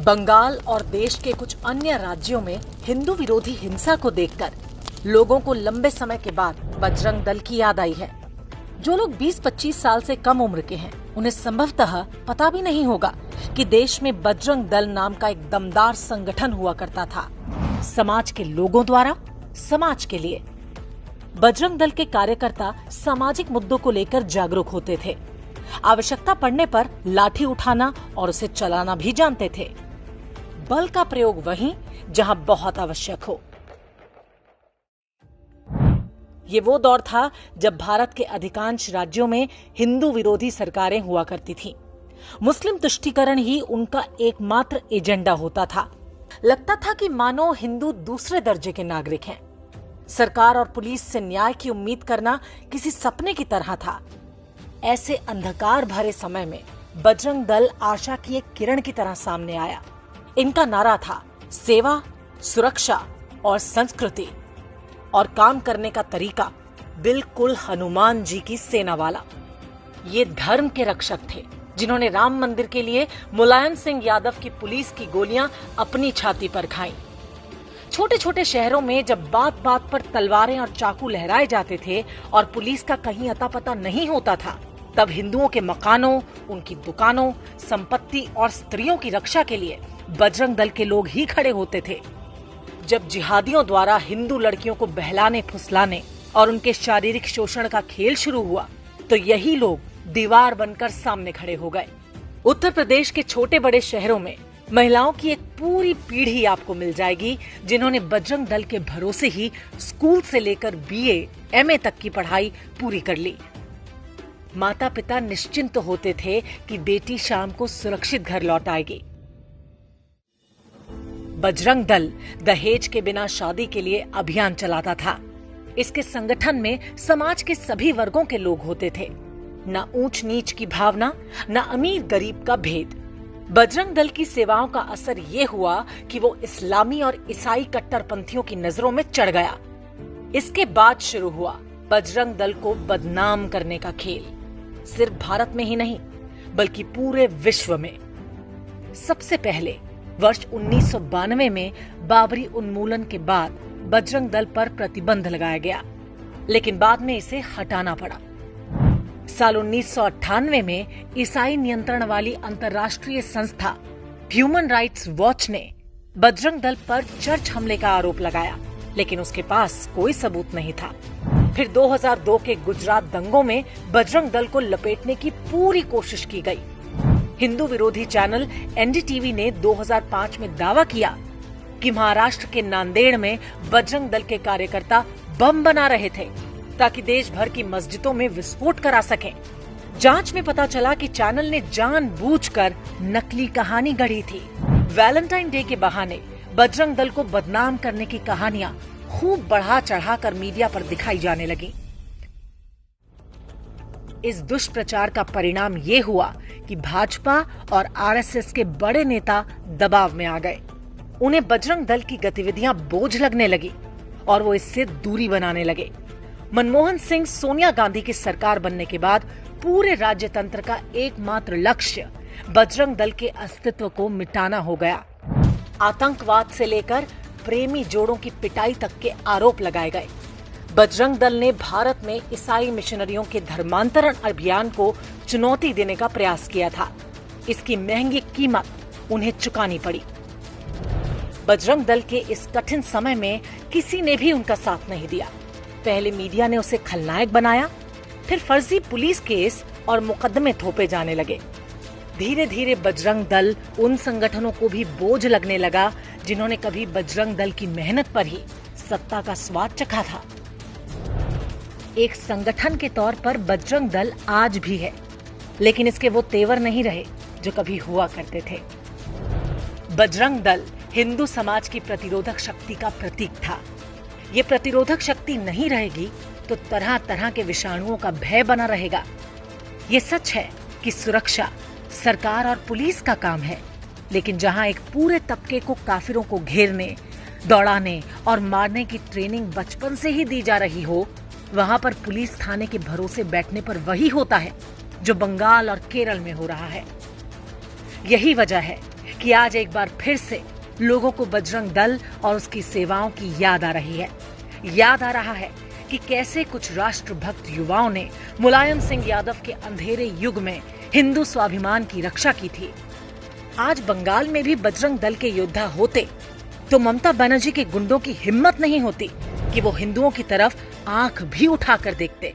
बंगाल और देश के कुछ अन्य राज्यों में हिंदू विरोधी हिंसा को देखकर लोगों को लंबे समय के बाद बजरंग दल की याद आई है। जो लोग 20-25 साल से कम उम्र के हैं, उन्हें संभवतः पता भी नहीं होगा कि देश में बजरंग दल नाम का एक दमदार संगठन हुआ करता था। समाज के लोगों द्वारा समाज के लिए बजरंग दल के कार्यकर्ता सामाजिक मुद्दों को लेकर जागरूक होते थे। आवश्यकता पड़ने पर लाठी उठाना और उसे चलाना भी जानते थे। बल का प्रयोग वहीं जहां बहुत आवश्यक हो। ये वो दौर था जब भारत के अधिकांश राज्यों में हिंदू विरोधी सरकारें हुआ करती थीं। मुस्लिम तुष्टीकरण ही उनका एकमात्र एजेंडा होता था। लगता था कि मानो हिंदू दूसरे दर्जे के नागरिक हैं। सरकार और पुलिस से न्याय की उम्मीद करना किसी सपने की तरह था। ऐसे अंधकार भरे समय में बजरंग दल आशा की एक किरण की तरह सामने आया। इनका नारा था सेवा, सुरक्षा और संस्कृति, और काम करने का तरीका बिल्कुल हनुमान जी की सेना वाला। ये धर्म के रक्षक थे जिन्होंने राम मंदिर के लिए मुलायम सिंह यादव की पुलिस की गोलियां अपनी छाती पर खाईं। छोटे छोटे शहरों में जब बात बात पर तलवारें और चाकू लहराए जाते थे और पुलिस का कहीं अता पता नहीं होता था, तब हिंदुओं के मकानों, उनकी दुकानों, संपत्ति और स्त्रियों की रक्षा के लिए बजरंग दल के लोग ही खड़े होते थे। जब जिहादियों द्वारा हिंदू लड़कियों को बहलाने, फुसलाने और उनके शारीरिक शोषण का खेल शुरू हुआ, तो यही लोग दीवार बनकर सामने खड़े हो गए। उत्तर प्रदेश के छोटे बड़े शहरों में महिलाओं की एक पूरी पीढ़ी आपको मिल जाएगी जिन्होंने बजरंग दल के भरोसे ही स्कूल से लेकर बीए, एमए तक की पढ़ाई पूरी कर ली। माता पिता निश्चिंत होते थे कि बेटी शाम को सुरक्षित घर लौट आएगी। बजरंग दल दहेज के बिना शादी के लिए अभियान चलाता था। इसके संगठन में समाज के सभी वर्गों के लोग होते थे। न ऊंच नीच की भावना, न अमीर गरीब का भेद। बजरंग दल की सेवाओं का असर ये हुआ कि वो इस्लामी और ईसाई कट्टरपंथियों की नजरों में चढ़ गया। इसके बाद शुरू हुआ बजरंग दल को बदनाम करने का खेल, सिर्फ भारत में ही नहीं बल्कि पूरे विश्व में। सबसे पहले वर्ष 1992 में बाबरी उन्मूलन के बाद बजरंग दल पर प्रतिबंध लगाया गया, लेकिन बाद में इसे हटाना पड़ा। साल 1998 में ईसाई नियंत्रण वाली अंतर्राष्ट्रीय संस्था ह्यूमन राइट्स वॉच ने बजरंग दल पर चर्च हमले का आरोप लगाया, लेकिन उसके पास कोई सबूत नहीं था। फिर 2002 के गुजरात दंगों में बजरंग दल को लपेटने की पूरी कोशिश की गई। हिंदू विरोधी चैनल एनडीटीवी ने 2005 में दावा किया कि महाराष्ट्र के नांदेड़ में बजरंग दल के कार्यकर्ता बम बना रहे थे ताकि देश भर की मस्जिदों में विस्फोट करा सकें। जांच में पता चला कि चैनल ने जानबूझकर नकली कहानी गढ़ी थी। वैलेंटाइन डे के बहाने बजरंग दल को बदनाम करने की कहानियां खूब बढ़ा चढ़ाकर मीडिया पर दिखाई जाने लगी। इस दुष्प्रचार का परिणाम ये हुआ कि भाजपा और आरएसएस के बड़े नेता दबाव में आ गए। उन्हें बजरंग दल की गतिविधियां बोझ लगने लगी और वो इससे दूरी बनाने लगे। मनमोहन सिंह, सोनिया गांधी की सरकार बनने के बाद पूरे राज्य तंत्र का एकमात्र लक्ष्य बजरंग दल के अस्तित्व को मिटाना हो गया। आतंकवाद से लेकर प्रेमी जोड़ों की पिटाई तक के आरोप लगाए गए। बजरंग दल ने भारत में ईसाई मिशनरियों के धर्मांतरण अभियान को चुनौती देने का प्रयास किया था। इसकी महंगी कीमत उन्हें चुकानी पड़ी। बजरंग दल के इस कठिन समय में किसी ने भी उनका साथ नहीं दिया। पहले मीडिया ने उसे खलनायक बनाया, फिर फर्जी पुलिस केस और मुकदमे थोपे जाने लगे। धीरे धीरे बजरंग दल उन संगठनों को भी बोझ लगने लगा जिन्होंने कभी बजरंग दल की मेहनत पर ही सत्ता का स्वाद चखा था। एक संगठन के तौर पर बजरंग दल आज भी है, लेकिन इसके वो तेवर नहीं रहे जो कभी हुआ करते थे। बजरंग दल हिंदू समाज की प्रतिरोधक शक्ति का प्रतीक था। ये प्रतिरोधक शक्ति नहीं रहेगी तो तरह तरह के विषाणुओं का भय बना रहेगा। ये सच है कि सुरक्षा सरकार और पुलिस का काम है, लेकिन जहां एक पूरे तबके को काफिरों को घेरने, दौड़ाने और मारने की ट्रेनिंग बचपन से ही दी जा रही हो, वहां पर पुलिस थाने के भरोसे बैठने पर वही होता है जो बंगाल और केरल में हो रहा है। यही वजह है कि आज एक बार फिर से लोगों को बजरंग दल और उसकी सेवाओं की याद आ रही है। याद आ रहा है कि कैसे कुछ राष्ट्रभक्त युवाओं ने मुलायम सिंह यादव के अंधेरे युग में हिंदू स्वाभिमान की रक्षा की थी। आज बंगाल में भी बजरंग दल के योद्धा होते तो ममता बनर्जी के गुंडों की हिम्मत नहीं होती कि वो हिंदुओं की तरफ आंख भी उठाकर देखते।